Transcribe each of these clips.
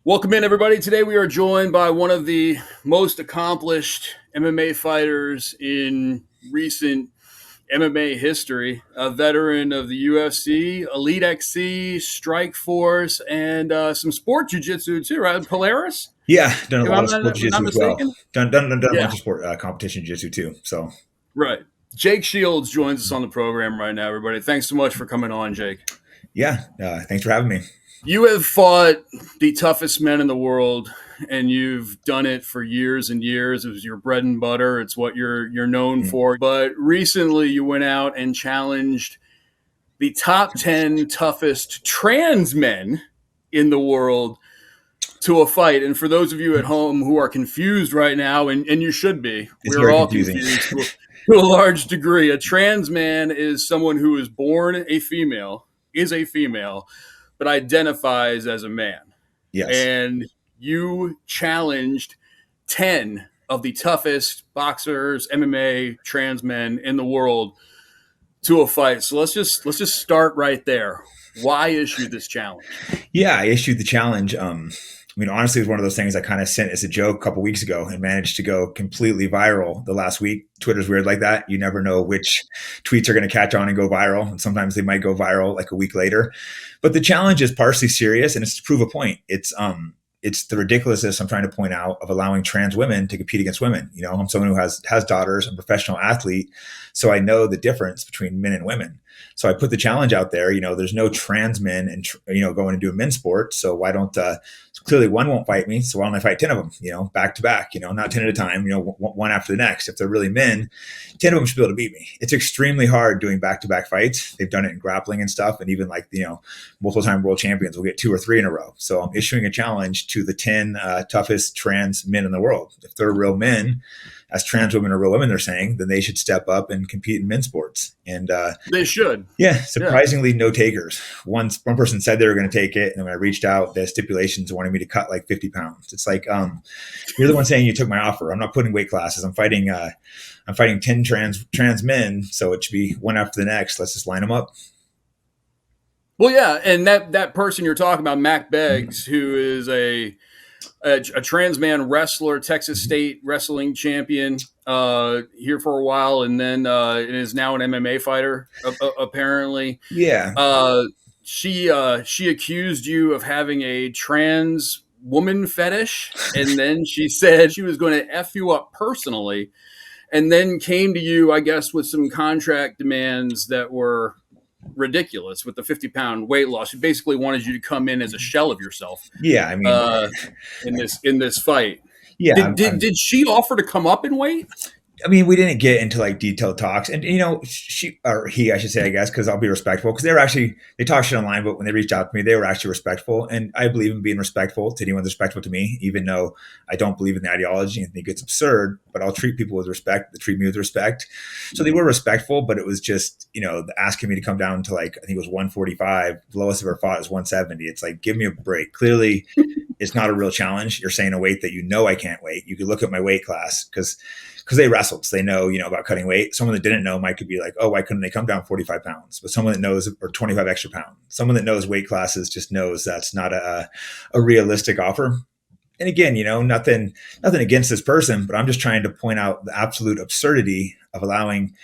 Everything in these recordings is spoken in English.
Welcome in, everybody. Today we are joined by one of the most accomplished MMA fighters in recent MMA history, a veteran of the UFC, Elite XC, Strike Force, and some sport jiu-jitsu too, right? Polaris, Yeah, done a if lot I'm of sport not jiu-jitsu as well. mistaken. Done a Yeah, bunch of sport competition jiu-jitsu too. So right. Jake Shields joins us on the program right now, everybody. Thanks so much for coming on, Jake. yeah, thanks for having me. You have fought the toughest men in the world, and you've done it for years and years. It was your bread and butter. It's what you're known Mm. for. But recently, you went out and challenged the top 10 toughest trans men in the world to a fight. And for those of you at home who are confused right now, and you should be, It's we're very all confusing. confused to a large degree. A trans man is someone who is born a female, is a female, but identifies as a man. Yes. And you challenged 10 of the toughest boxers, MMA trans men in the world to a fight. So let's just start right there. Why issue this challenge? Yeah, I issued the challenge. Honestly, it was one of those things I kind of sent as a joke a couple weeks ago and managed to go completely viral the last week. Twitter's weird like that. You never know which tweets are going to catch on and go viral. And sometimes they might go viral like a week later. But the challenge is partially serious and it's to prove a point. It's the ridiculousness I'm trying to point out of allowing trans women to compete against women. You know, I'm someone who has daughters, I'm a professional athlete, so I know the difference between men and women. So I put the challenge out there. You know, there's no trans men and going to do a men's sport. So why don't so clearly one won't fight me. So why don't I fight 10 of them? You know, back to back. You know, not 10 at a time. You know, one after the next. If they're really men, 10 of them should be able to beat me. It's extremely hard doing back to back fights. They've done it in grappling and stuff, and even like multiple time world champions will get 2 or 3 in a row. So I'm issuing a challenge to the 10 toughest trans men in the world. If they're real men, as trans women are real women, they're saying, then they should step up and compete in men's sports. And They should. yeah, surprisingly, no takers. One person said they were going to take it, and when I reached out, the stipulations wanted me to cut like 50 pounds. It's like you're the one saying you took my offer. I'm not putting weight classes. I'm fighting 10 trans men, so it should be one after the next. Let's just line them up. Well, yeah, and that person you're talking about, Mac Beggs, who is a trans man wrestler, Texas State wrestling champion, here for a while, and then is now an MMA fighter. Apparently, Yeah. she accused you of having a trans woman fetish, and then she said she was going to f you up personally, and then came to you, I guess, with some contract demands that were ridiculous with the 50-pound weight loss. She basically wanted you to come in as a shell of yourself. Yeah. In this fight. Yeah. Did she offer to come up in weight? We didn't get into like detailed talks, and she or he, I should say, I guess, because I'll be respectful. Because they talk shit online, but when they reached out to me, they were actually respectful, and I believe in being respectful to anyone that's respectful to me, even though I don't believe in the ideology and think it's absurd. But I'll treat people with respect. They treat me with respect. So they were respectful, but it was just asking me to come down to like, I think it was 145. The lowest I've ever fought is 170. It's like, give me a break. Clearly, it's not a real challenge. You're saying a weight that I can't weight. You could look at my weight class because they wrestled, so they know, about cutting weight. Someone that didn't know might could be like, oh, why couldn't they come down 45 pounds? But someone that knows, or 25 extra pounds, someone that knows weight classes just knows that's not a realistic offer. And again, nothing against this person, but I'm just trying to point out the absolute absurdity of allowing.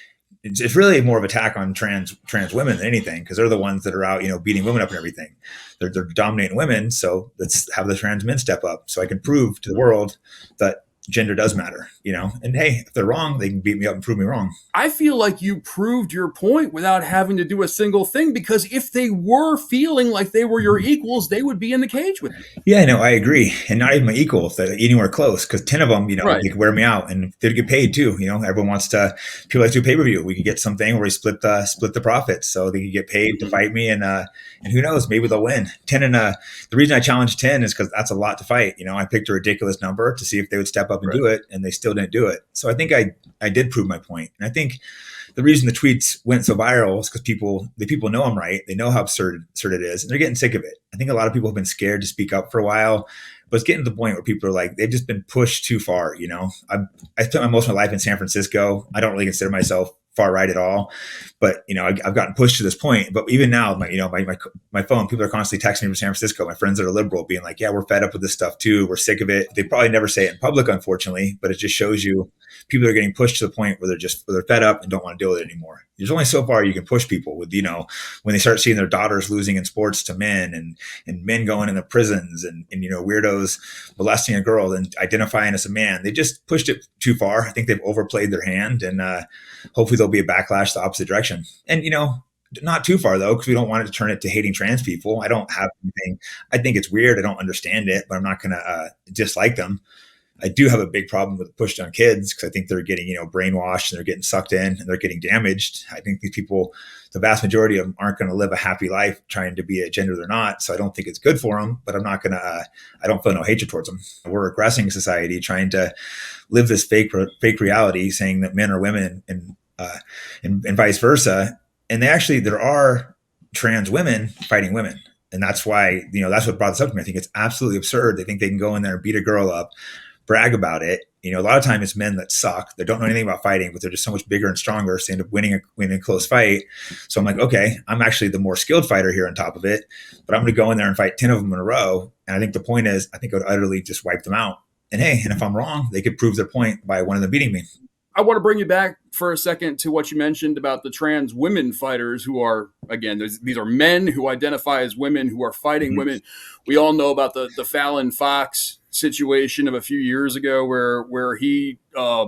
It's really more of an attack on trans women than anything, because they're the ones that are out, beating women up and everything. They're dominating women, so let's have the trans men step up, so I can prove to the world that gender does matter, and hey, if they're wrong, they can beat me up and prove me wrong. I feel like you proved your point without having to do a single thing, because if they were feeling like they were your equals, they would be in the cage with you. Yeah, no, I agree. And not even my equal, if they're anywhere close, because 10 of them, Right. they could wear me out, and they'd get paid too. Everyone wants to, people like to do pay-per-view. We could get something where we split the profits, so they could get paid to fight me, and who knows, maybe they'll win. 10 and the reason I challenged 10 is because that's a lot to fight. I picked a ridiculous number to see if they would step up and do it, and they still didn't do it. So I think I did prove my point. And I think the reason the tweets went so viral is because people know I'm right. They know how absurd it is, and they're getting sick of it. I think a lot of people have been scared to speak up for a while, but it's getting to the point where people are like, they've just been pushed too far. I spent most of my life in San Francisco. I don't really consider myself far right at all. But I've gotten pushed to this point. But even now, my phone, people are constantly texting me from San Francisco. My friends that are liberal, being like, "Yeah, we're fed up with this stuff too. We're sick of it." They probably never say it in public, unfortunately, but it just shows you people are getting pushed to the point where they're fed up and don't want to deal with it anymore. There's only so far you can push people with, when they start seeing their daughters losing in sports to men, and men going into prisons, and weirdos molesting a girl and identifying as a man. They just pushed it too far. I think they've overplayed their hand, and hopefully there'll be a backlash the opposite direction. And not too far though, because we don't want it to turn it to hating trans people. I don't have anything. I think it's weird. I don't understand it, but I'm not going to dislike them. I do have a big problem with push on kids, because I think they're getting, brainwashed, and they're getting sucked in, and they're getting damaged. I think these people, the vast majority of them, aren't going to live a happy life trying to be a gender they're not. So I don't think it's good for them, but I'm not going to, I don't feel no hatred towards them. We're a regressing society trying to live this fake reality, saying that men are women, and vice versa. And there are trans women fighting women. And that's why, that's what brought this up to me. I think it's absolutely absurd. They think they can go in there and beat a girl up, brag about it. A lot of times it's men that suck. They don't know anything about fighting, but they're just so much bigger and stronger. So they end up winning a close fight. So I'm like, okay, I'm actually the more skilled fighter here on top of it, but I'm going to go in there and fight 10 of them in a row. And I think the point is, I think I would utterly just wipe them out. And hey, and if I'm wrong, they could prove their point by one of them beating me. I want to bring you back for a second to what you mentioned about the trans women fighters who are, again, these are men who identify as women who are fighting women. We all know about the Fallon Fox situation of a few years ago where he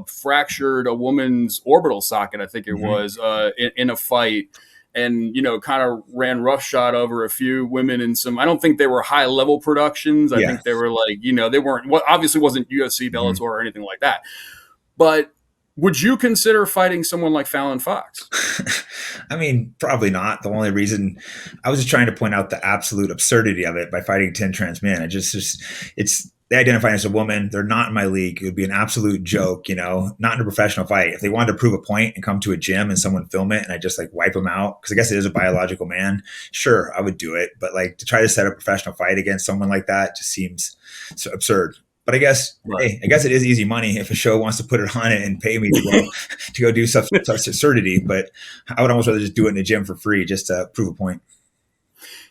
fractured a woman's orbital socket, I think it was, in a fight, and, kind of ran roughshod over a few women in some, I don't think they were high level productions. I think they were like, they weren't, obviously wasn't UFC, Bellator, or anything like that. But would you consider fighting someone like Fallon Fox? I mean, probably not. The only reason I was just trying to point out the absolute absurdity of it by fighting 10 trans men. They identify as a woman. They're not in my league. It would be an absolute joke, not in a professional fight. If they wanted to prove a point and come to a gym and someone film it and I just wipe them out, because I guess it is a biological man, sure, I would do it. But to try to set a professional fight against someone like that just seems so absurd. But I guess, hey, I guess it is easy money if a show wants to put it on it and pay me to go do such absurdity. But I would almost rather just do it in the gym for free just to prove a point.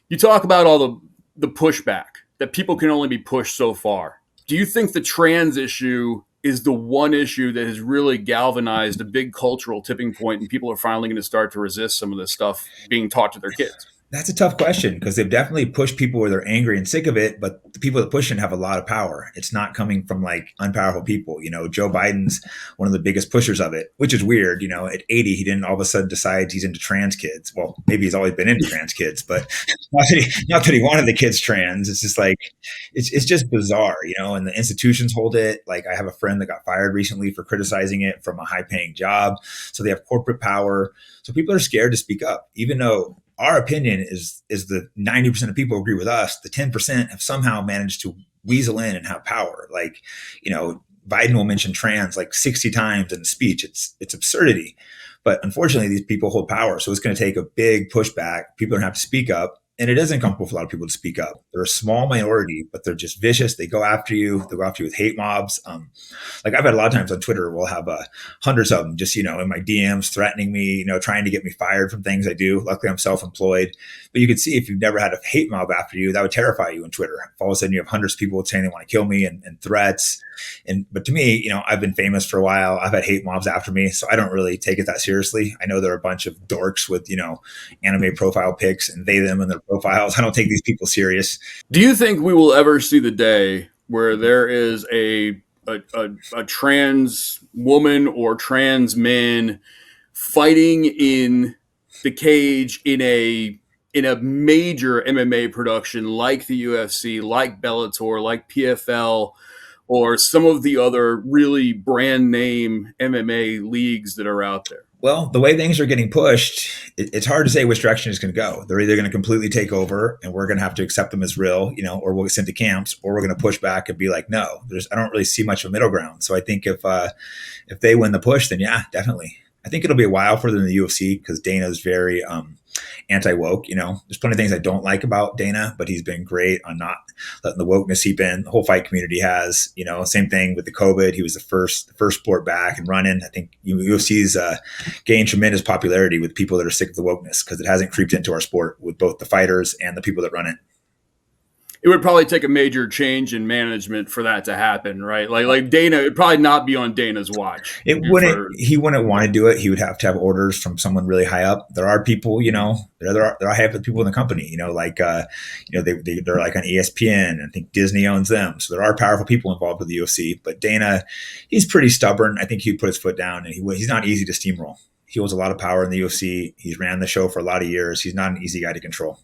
You talk about all the pushback, that people can only be pushed so far. Do you think the trans issue is the one issue that has really galvanized a big cultural tipping point, and people are finally going to start to resist some of this stuff being taught to their kids? That's a tough question, because they've definitely pushed people where they're angry and sick of it, but the people that push it have a lot of power. It's not coming from unpowerful people. Joe Biden's one of the biggest pushers of it, which is weird. At 80, he didn't all of a sudden decide he's into trans kids. Well, maybe he's always been into trans kids, but not that he wanted the kids trans. It's just it's just bizarre, and the institutions hold it. I have a friend that got fired recently for criticizing it from a high paying job. So they have corporate power. So people are scared to speak up, even though our opinion is the 90% of people agree with us. The 10% have somehow managed to weasel in and have power. Biden will mention trans 60 times in the speech. It's absurdity. But unfortunately, these people hold power. So it's going to take a big pushback. People are going to have to speak up. And it is uncomfortable for a lot of people to speak up. They're a small minority, but they're just vicious. They go after you. They go after you with hate mobs. I've had a lot of times on Twitter, we'll have hundreds of them just, in my DMs threatening me, trying to get me fired from things I do. Luckily, I'm self-employed. But you can see, if you've never had a hate mob after you, that would terrify you on Twitter. If all of a sudden you have hundreds of people saying they want to kill me and threats. But to me, I've been famous for a while. I've had hate mobs after me, so I don't really take it that seriously. I know there are a bunch of dorks with, anime profile pics and they, them, and their profiles. I don't take these people serious. Do you think we will ever see the day where there is a trans woman or trans man fighting in the cage in a major MMA production like the UFC, like Bellator, like PFL, or some of the other really brand name MMA leagues that are out there? Well, the way things are getting pushed, it's hard to say which direction it's going to go. They're either going to completely take over and we're going to have to accept them as real, or we'll get sent to camps, or we're going to push back and be like, no, I don't really see much of a middle ground. So I think if they win the push, then yeah, definitely. I think it'll be a while for them in the UFC, because Dana's very anti-woke. There's plenty of things I don't like about Dana, but he's been great on not letting the wokeness seep in. The whole fight community has. Same thing with the COVID. He was the first sport back and running. I think UFC's gained tremendous popularity with people that are sick of the wokeness because it hasn't creeped into our sport with both the fighters and the people that run it. It would probably take a major change in management for that to happen, right? Like Dana, it'd probably not be on Dana's watch. He wouldn't want to do it. He would have to have orders from someone really high up. There are people, there are high up people in the company, they're like on ESPN. I think Disney owns them. So there are powerful people involved with the UFC, but Dana, he's pretty stubborn. I think he'd put his foot down, and he's not easy to steamroll. He holds a lot of power in the UFC. He's ran the show for a lot of years. He's not an easy guy to control.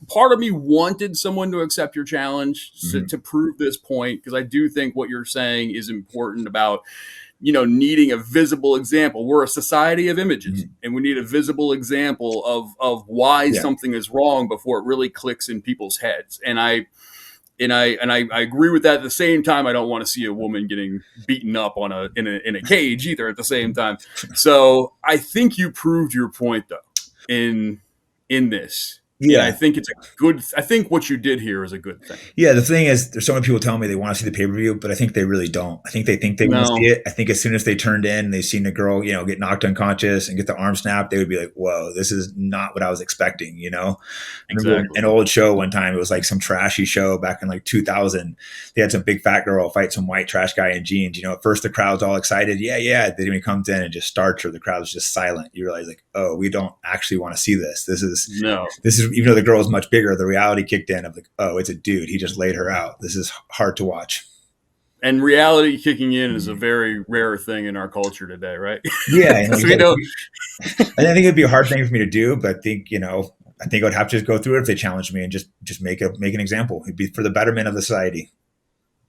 Part of me wanted someone to accept your challenge to prove this point, because I do think what you're saying is important about, needing a visible example. We're a society of images, and we need a visible example of why something is wrong before it really clicks in people's heads. And I agree with that. At the same time, I don't want to see a woman getting beaten up in a cage either at the same time. So I think you proved your point though in this. Yeah, I think I think what you did here is a good thing. Yeah, the thing is, there's so many people telling me they want to see the pay-per-view, but I think they really don't. I think they want to see it. I think as soon as they turned in and they've seen a girl, get knocked unconscious and get the arm snapped, they would be like, whoa, this is not what I was expecting, Exactly. I remember an old show one time, it was like some trashy show back in like 2000. They had some big fat girl fight some white trash guy in jeans. At first the crowd's all excited. Yeah. Then when he comes in and just starts her, the crowd's just silent. You realize like, oh, we don't actually want to see this. This is even though the girl is much bigger, the reality kicked in of like, oh, it's a dude. He just laid her out. This is hard to watch. And reality kicking in is a very rare thing in our culture today, right? Yeah. And I think it'd be a hard thing for me to do, but I think I would have to just go through it if they challenged me and just make an example. It'd be for the betterment of the society.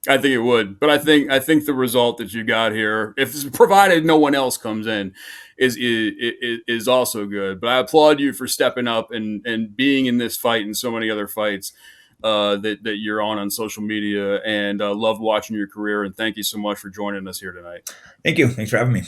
I think it would, but I think the result that you got here, if provided no one else comes in, is also good. But I applaud you for stepping up and being in this fight and so many other fights that you're on social media, and love watching your career. And thank you so much for joining us here tonight. Thank you. Thanks for having me.